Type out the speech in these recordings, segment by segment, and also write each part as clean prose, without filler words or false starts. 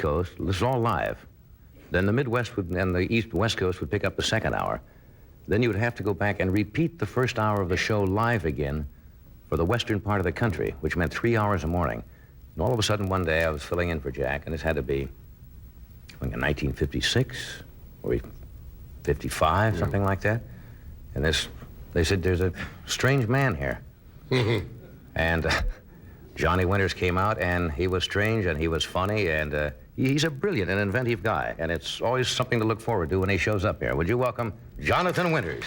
Coast, this is all live. Then the Midwest and the East West Coast would pick up the second hour. Then you would have to go back and repeat the first hour of the show live again for the western part of the country, which meant 3 hours a morning. And all of a sudden, one day, I was filling in for Jack, and this had to be, I think, in 1956 or 55, something like that. And they said, there's a strange man here. And Johnny Winters came out, and he was strange, and he was funny, and he's a brilliant and inventive guy, and it's always something to look forward to when he shows up here. Would you welcome Jonathan Winters?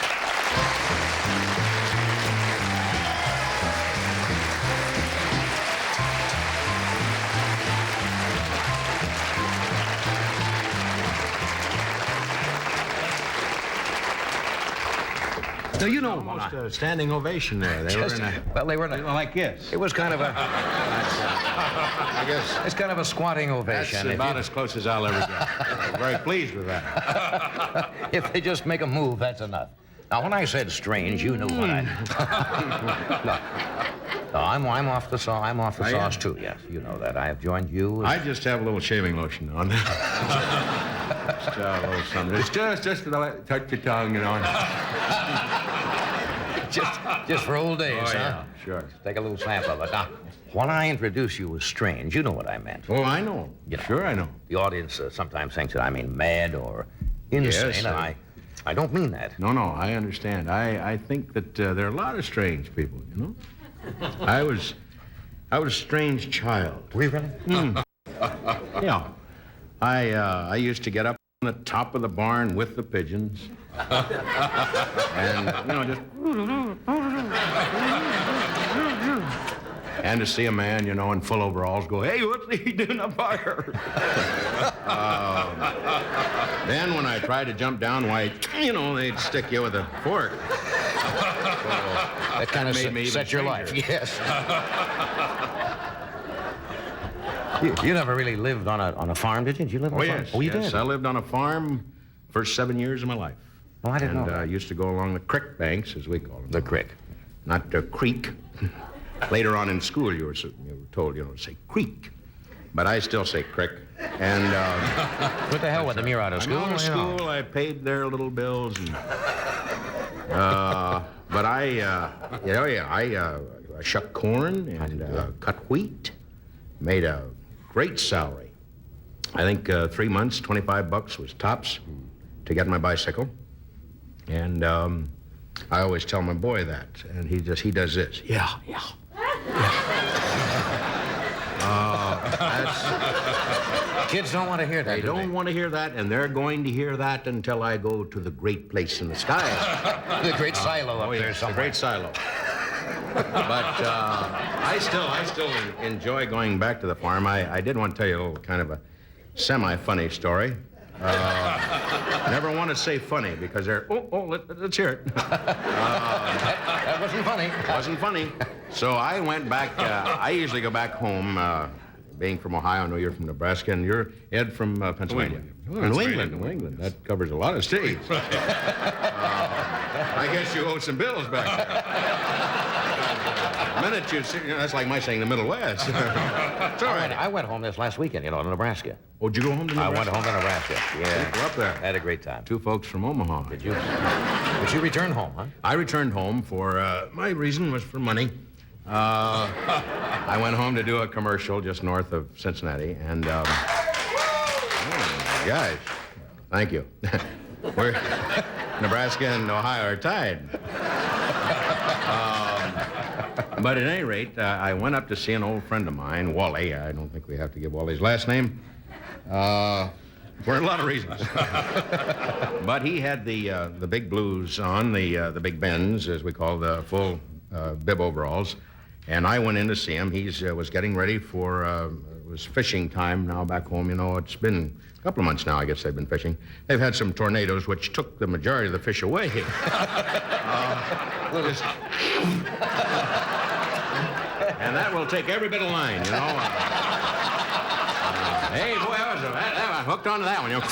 So you know, almost a standing ovation there. They were in a, well, they were in a, like this. It was kind of a, I guess it's kind of a squatting ovation. That's about as close as I'll ever get. I'm very pleased with that. If they just make a move, that's enough. Now, when I said strange, you knew what I. No, I'm off the sauce. I'm off the sauce too. Yes, you know that. I have joined you. I just have a little shaving lotion on. Just a little something. It's just to touch your tongue, you know. just for old days, oh, huh? Yeah, sure. Take a little sample of it. Now, when I introduced you as strange, you know what I meant. Oh, I know. You know, sure, I know. The audience sometimes thinks that I mean mad or insane, yes, and I don't mean that. No, I understand. I think that there are a lot of strange people, you know. I was a strange child. Were you really? Yeah. I used to get up on the top of the barn with the pigeons. And, you know, just... And to see a man, you know, in full overalls go, hey, what's he doing up there? Then when I tried to jump down, why, you know, they'd stick you with a fork. So, that kind of made me set your stranger. life, yes. You never really lived on a farm, did you? Did you live on a farm? Yes, Oh, you yes. did? I lived on a farm first 7 years of my life. Well, I didn't know that. I used to go along the creek banks, as we call them. The creek. Not the creek. Later on in school, you were told, you know, to say creek. But I still say creek. And... what the hell with them? You're out of school? I'm out of school. I paid their little bills. And, but I shucked corn and cut wheat. Made a great salary. I think 3 months, $25 was tops to get my bicycle. And I always tell my boy that, and he does this. Yeah. Kids don't want to hear that. They don't want to hear that, and they're going to hear that until I go to the great place in the sky. The great silo up there The somewhere. great silo. But I still enjoy going back to the farm. I did want to tell you a little kind of a semi-funny story. Never want to say funny because they're, let's hear it. That wasn't funny. Wasn't funny. So I went back, I usually go back home, being from Ohio. I know you're from Nebraska, and you're, Ed, from Pennsylvania. New England. That covers a lot of states. I guess you owe some bills back there. The minute you know, that's like my saying the Middle West. It's all right. I went home this last weekend, you know, to Nebraska. Oh, did you go home to Nebraska? I went home to Nebraska. Yeah. We're up there. Had a great time. Two folks from Omaha. Did you? But you returned home, huh? I returned home for, my reason was for money. I went home to do a commercial just north of Cincinnati, and, guys, thank you. Nebraska and Ohio are tied. But at any rate, I went up to see an old friend of mine, Wally. I don't think we have to give Wally's last name. For a lot of reasons. But he had the big blues on, the big Benz, as we call the full bib overalls. And I went in to see him. He was getting ready for, it was fishing time now back home. You know, it's been a couple of months now, I guess they've been fishing. They've had some tornadoes which took the majority of the fish away. And that will take every bit of line, you know. Hey, boy, I was hooked onto that one, you know.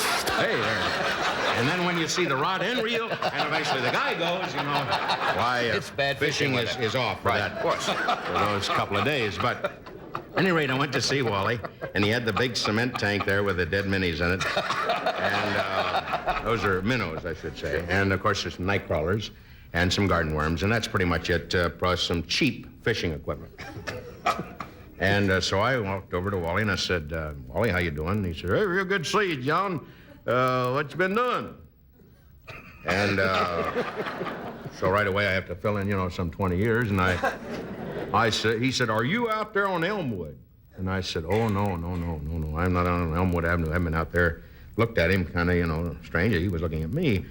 Hey, there. And then when you see the rod end reel, and eventually the guy goes, you know, why, it's bad fishing fishing is off for right, that, of course. for those couple of days. But any rate, I went to see Wally, and he had the big cement tank there with the dead minis in it. And those are minnows, I should say. And, of course, there's some night crawlers and some garden worms, and that's pretty much it, plus some cheap fishing equipment. And so I walked over to Wally, and I said, Wally, how you doing? And he said, hey, real good to see you, John. What you been doing? And so right away I have to fill in, some 20 years, and I said, he said, are you out there on Elmwood? And I said, oh, no, I'm not on Elmwood Avenue. I've been out there. Looked at him kind of, strange. He was looking at me.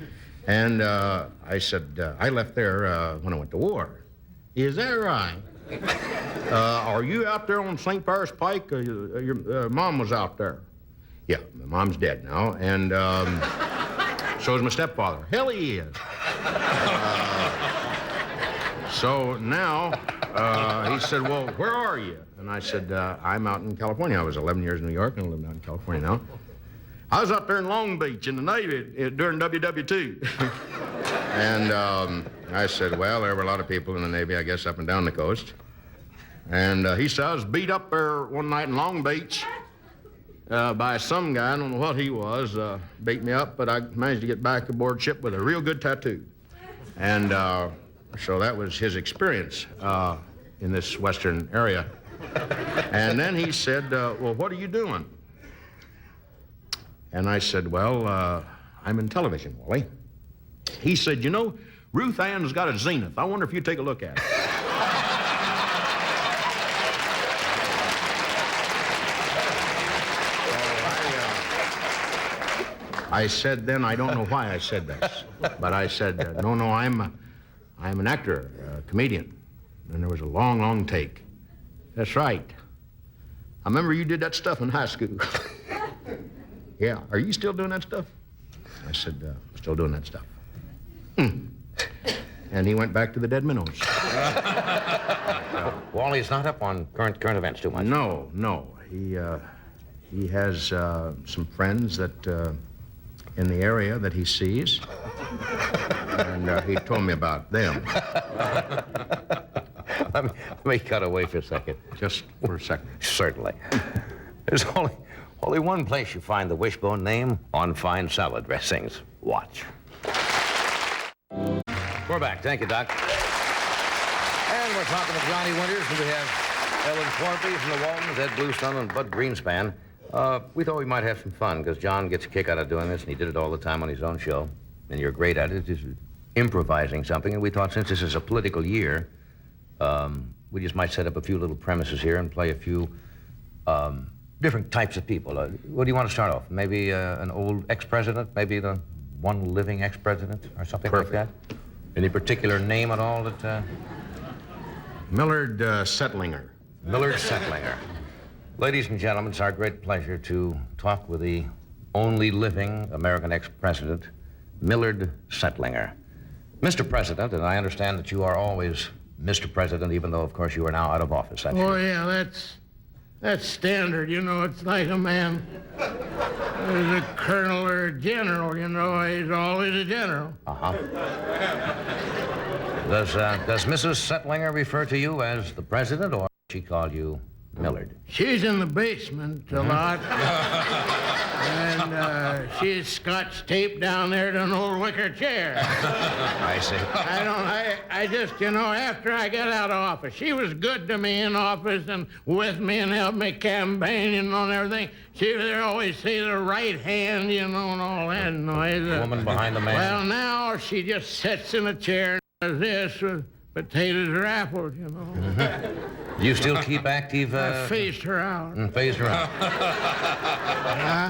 And I said, I left there when I went to war. Is that right? Are you out there on St. Paris Pike? Your mom was out there. Yeah, my mom's dead now, and so is my stepfather. Hell, he is. So now he said, well, where are you? And I said, I'm out in California. I was 11 years in New York, and I live out in California now. I was out there in Long Beach in the Navy during WW2. And I said, well, there were a lot of people in the Navy, I guess, up and down the coast. And he said, I was beat up there one night in Long Beach by some guy. I don't know what he was. Beat me up, but I managed to get back aboard ship with a real good tattoo. And so that was his experience in this western area. And then he said, well, what are you doing? And I said, well, I'm in television, Wally. He said, Ruth Ann's got a Zenith. I wonder if you'd take a look at it. I said then, I don't know why I said this, but I said, no, I'm an actor, a comedian. And there was a long, long take. That's right. I remember you did that stuff in high school. Yeah, are you still doing that stuff? I said, I'm still doing that stuff. And he went back to the dead minnows. Wally's not up on current events too much. No. He has some friends that in the area that he sees, and he told me about them. Let me cut away for a second. Just for a second. Certainly. There's only one place you find the Wishbone name: on fine salad dressings. Watch. We're back. Thank you, Doc. And we're talking to Johnny Winters, and we have Ellen Corby from the Waltons, Ed Bluestone, and Bud Greenspan. We thought we might have some fun, because John gets a kick out of doing this, and he did it all the time on his own show. And you're great at it, just improvising something. And we thought, since this is a political year, we just might set up a few little premises here and play a few different types of people. What do you want to start off? Maybe an old ex-president? Maybe the one living ex-president or something Perfect. like that? Any particular name at all that... Millard Settlinger. Millard Settlinger. Ladies and gentlemen, it's our great pleasure to talk with the only living American ex-president, Millard Settlinger. Mr. President, and I understand that you are always Mr. President, even though, of course, you are now out of office. That's Oh, yeah, that's standard, It's like a man who's a colonel or a general, He's always a general. Uh-huh. Does Mrs. Settlinger refer to you as the president, or does she call you Millard? She's in the basement a lot. And she's scotch taped down there to an old wicker chair. I see. I just, after I got out of office, she was good to me in office and with me and helped me campaign and everything. She would always say the right hand, and all that noise. Woman behind the man. Well, now she just sits in a chair and does this with potatoes or apples, Do you still keep active... I phased her out. Phased her out.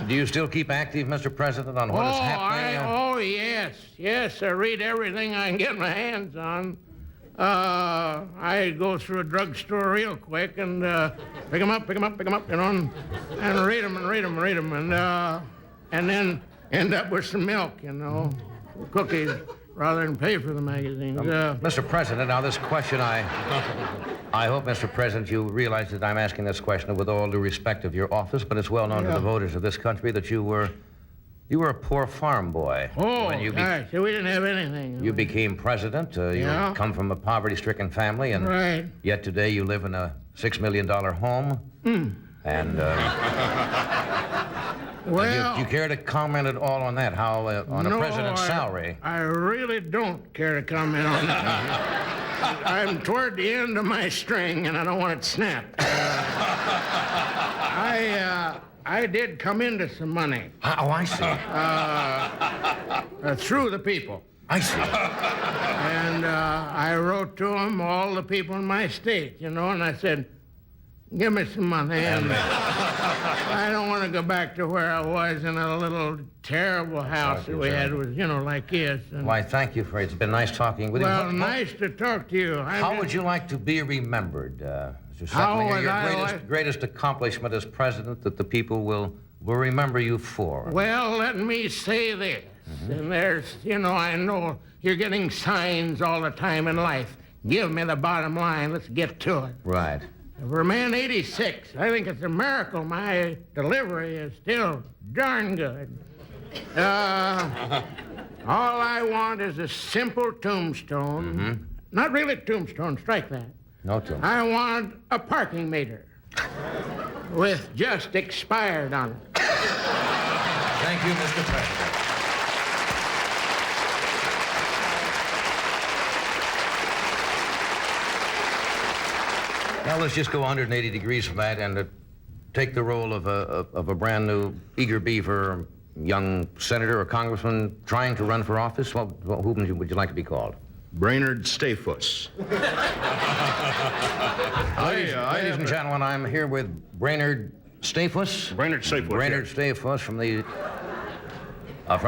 Do you still keep active, Mr. President, on what is happening? Yes. I read everything I can get my hands on. I go through a drugstore real quick and pick them up, and read them, and then end up with some milk, cookies, rather than pay for the magazines. Mr. President, now this question, I hope, Mr. President, you realize that I'm asking this question with all due respect of your office, but it's well known to the voters of this country that you were a poor farm boy. Oh, gosh, we didn't have anything. You became president. You come from a poverty-stricken family, and right. Yet today you live in a $6 million home. And Well, do you care to comment at all on that? How, on no, a president's salary? I really don't care to comment on that. I'm toward the end of my string, and I don't want it snapped. I did come into some money Oh, I see. through the people. I see. And I wrote to them, all the people in my state, and I said, give me some money. And I don't want to go back to where I was in a little terrible house that we had with, like this. And, Why, thank you for it. It's been nice talking with you. well, What- nice to talk to you. How would you like to be remembered, Mr. How Suttlinger? would Your I greatest, like- greatest accomplishment as president that the people will remember you for? Well, let me say this. And there's, I know you're getting signs all the time in life. Give me the bottom line. Let's get to it. Right. For a man 86, I think it's a miracle my delivery is still darn good. All I want is a simple tombstone. Not really tombstone, strike that. No, Tim. I want a parking meter with just expired on it. Thank you, Mr. President. Now let's just go 180 degrees from that and take the role of a brand new eager beaver, young senator or congressman trying to run for office. Well, who would you like to be called? Brainerd Stayfuss. Ladies and gentlemen, I'm here with Brainerd Stayfuss. Brainerd Stayfuss, Brainerd Stayfuss from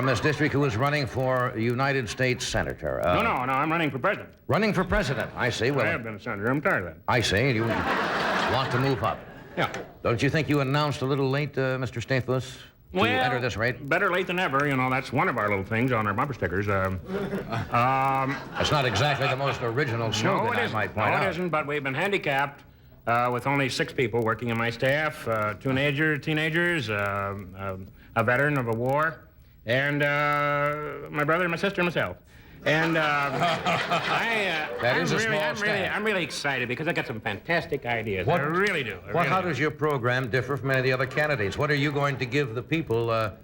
this district, who is running for United States Senator. No, I'm running for president. Running for president. I see. I Well, have been a senator. I'm tired of that. I see. You want to move up. Yeah. Don't you think you announced a little late, Mr. Stayfuss, to enter this race? Better late than never. That's one of our little things on our bumper stickers. That's not exactly the most original slogan, No, it I isn't. might point No, out. it isn't, but we've been handicapped with only 6 people working in my staff, 2 teenagers, a veteran of a war, and my brother, my sister, and myself. And That is a small staff. I'm really excited because I got some fantastic ideas. What- I really do. How does your program differ from any of the other candidates? What are you going to give the people? Well,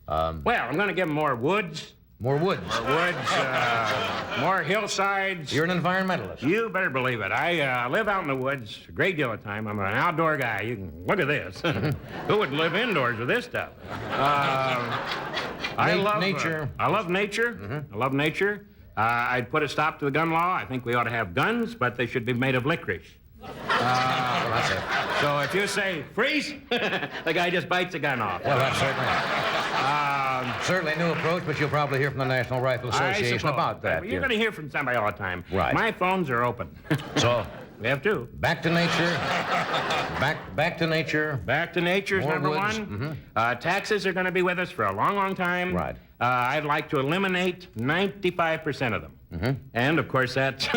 I'm going to give them more woods, More woods. more hillsides. You're an environmentalist. You better believe it. I live out in the woods a great deal of time. I'm an outdoor guy. You can look at this. Who would live indoors with this stuff? I love nature. I love nature. I love nature. I'd put a stop to the gun law. I think we ought to have guns, but they should be made of licorice. Well, that's it. So if you say freeze, the guy just bites the gun off. Well, that's certainly a new approach, but you'll probably hear from the National Rifle Association about that. You're going to hear from somebody all the time. Right. My phones are open. So, We have 2. back to nature. Back to nature. Back to nature is More number woods. 1. Taxes are going to be with us for a long, long time. Right. I'd like to eliminate 95% of them. And, of course, that's...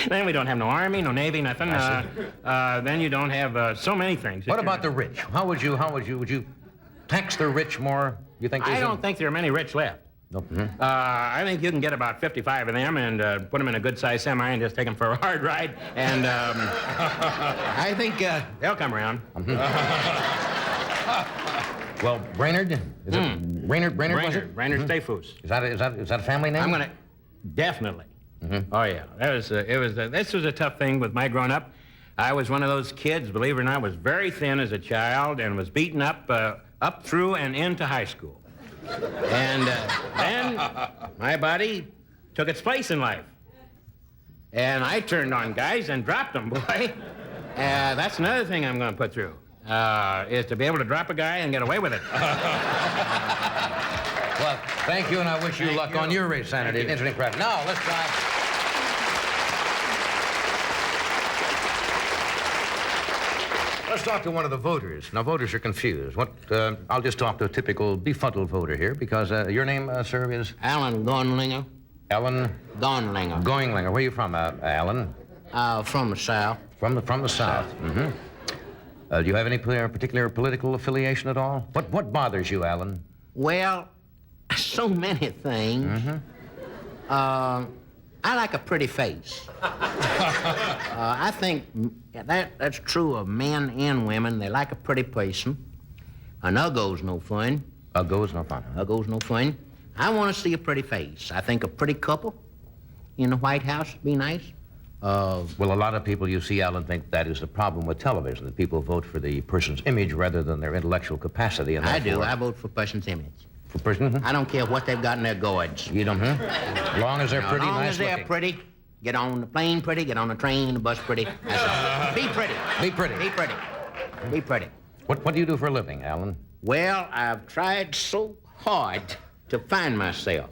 then we don't have no Army, no Navy, nothing. Then you don't have so many things. What about the rich? Would you tax the rich more? You think? I don't think there are many rich left. No. I think you can get about 55 of them and put them in a good-sized semi and just take them for a hard ride. And I think they'll come around. Well, Brainerd? Is it Brainerd? Was it? Brainerd Stayfuss. Is that a family name? I'm gonna definitely. Oh yeah, this was a tough thing with my growing up. I was one of those kids, believe it or not, was very thin as a child and was beaten up through and into high school. And then my body took its place in life, and I turned on guys and dropped them, boy. That's another thing I'm going to put through. Is to be able to drop a guy and get away with it. Well, thank you, and I wish you luck on your race, Senator. Interesting crowd. Now, let's try. Let's talk to one of the voters. Now, voters are confused. I'll just talk to a typical befuddled voter here, because your name, sir, is? Alan Gornlinger. Alan Gornlinger. Goinglinger. Where are you from, Alan? From the South. From the South. Do you have any particular political affiliation at all? What bothers you, Alan? Well, so many things. I like a pretty face. I think that's true of men and women. They like a pretty person. An uggo's no fun. Uggo's no fun. Uggo's no fun. I want to see a pretty face. I think a pretty couple in the White House would be nice. Well, a lot of people, you see, Alan, think that is the problem with television, that people vote for the person's image rather than their intellectual capacity. And I do. therefore- I vote for person's image. For person? I don't care what they've got in their gourds. You don't, As long as they're As pretty, long nice as they're looking. pretty, get on the plane pretty, get on the train, the bus pretty. That's all. Be pretty. Be pretty. Be pretty. Be pretty. What do you do for a living, Alan? Well, I've tried so hard to find myself.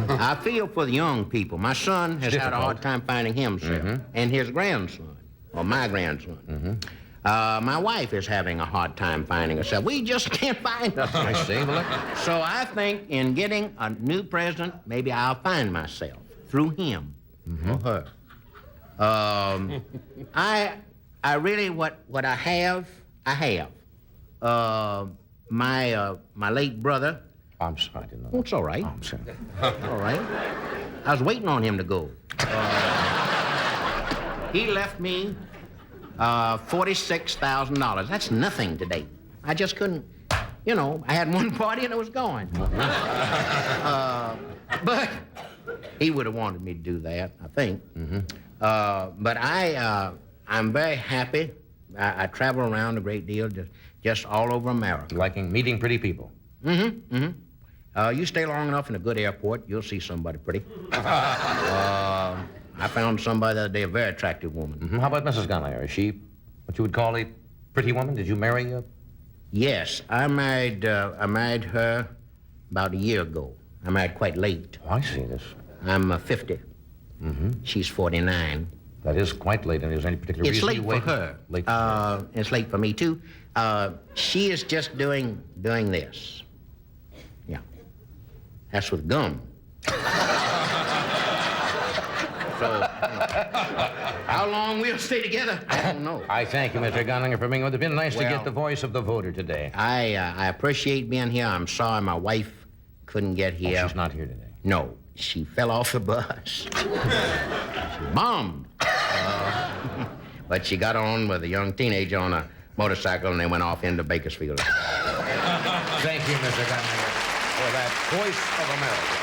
I feel for the young people. My son has had a hard difficult. time finding himself, and his grandson, or my grandson. My wife is having a hard time finding herself. We just can't find us. I see. Well, So I think in getting a new president, maybe I'll find myself through him or her. I really what I have. My late brother. I'm sorry, I didn't know. Oh, it's all right. Oh, I'm sorry. All right. I was waiting on him to go. He left me $46,000. That's nothing today. I just couldn't, I had one party and it was gone. But he would have wanted me to do that, I think. But I'm very happy. I travel around a great deal, just all over America. Liking meeting pretty people. You stay long enough in a good airport, you'll see somebody pretty. I found somebody the other day, a very attractive woman. How about Mrs. Gunlier? Is she what you would call a pretty woman? Did you marry her? Yes, I married her about a year ago. I married quite late. Oh, I see this. I'm 50. She's 49. That is quite late, and is there any particular It's reason late you for waited? her. Late for her. It's late for me, too. She is just doing this. Yeah. That's with gum. So, how long we'll stay together, I don't know. I thank you, Mr. Gunlinger, for being with us. It's been nice to Well- get the voice of the voter today. I appreciate being here. I'm sorry my wife couldn't get here. She's not here today. No, she fell off the bus. She bombed. But she got on with a young teenager on a motorcycle, and they went off into Bakersfield. Thank you, Mr. Gunlinger, for that voice of America.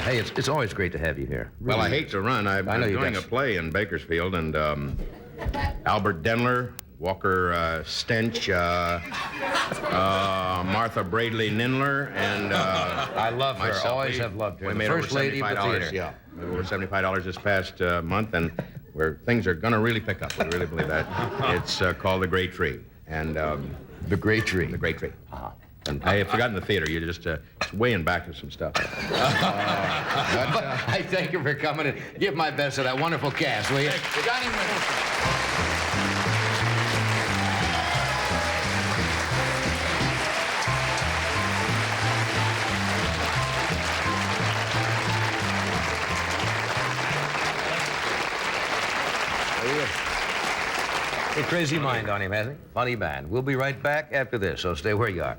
Hey, it's always great to have you here. Well, I hate to run. I'm I know you doing got- a play in Bakersfield, and Albert Denler, Walker Stench, Martha Bradley Ninler, and I love her. myself. Always have loved her. We The made first over lady of the $75. theater. Yeah, we made over $75 this past month, and where things are going to really pick up. We really believe that. It's called The Great Tree, and The Great Tree. The Great Tree. And I had forgotten the theater. You just it's way in back of some stuff. I thank you for coming and give my best to that wonderful cast, will you? Johnny Wilson. A crazy mind on him, hasn't he? Funny man. We'll be right back after this, so stay where you are.